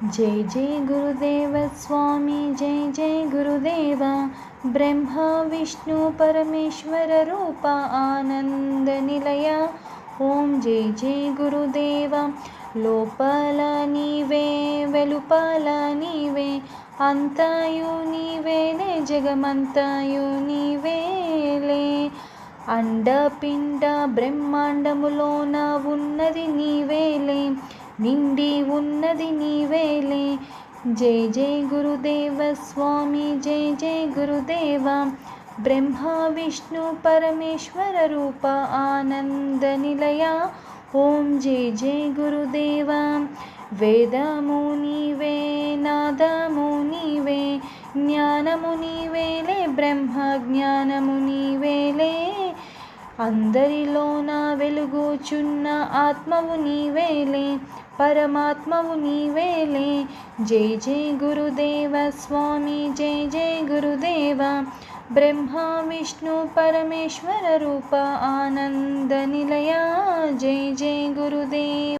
जय जय गुरुदेव स्वामी जय जय गुरुदेवा। ब्रह्मा विष्णु परमेश्वर रूपा आनंद निलया। ओम जय जय गुरुदेवा। लोपल नीवे वेलुपल नीवे अंतयु नीवेले जगमंतयु नीवेले। अंडपिंड ब्रह्मांडमुलोन उन्नदि नीवेले निंडी उन्नदि नीवेले। जय जय गुरुदेव स्वामी जय जय गुरुदेवा। ब्रह्मा विष्णु परमेश्वर रूप आनंद निलया। ओम जय जय गुरुदेवा। वेदमु नीवे नादमु नीवे ज्ञानमु नीवेले ब्रह्म ज्ञानमु नीवेले। అందరిలోన వెలుగుచున్న ఆత్మవు నీవేలే పరమాత్మవు నీవేలే। జై జై గురుదేవ స్వామి జై జై గురుదేవ। బ్రహ్మ విష్ణు పరమేశ్వర రూప ఆనంద నిలయ। జై జై గురుదేవ।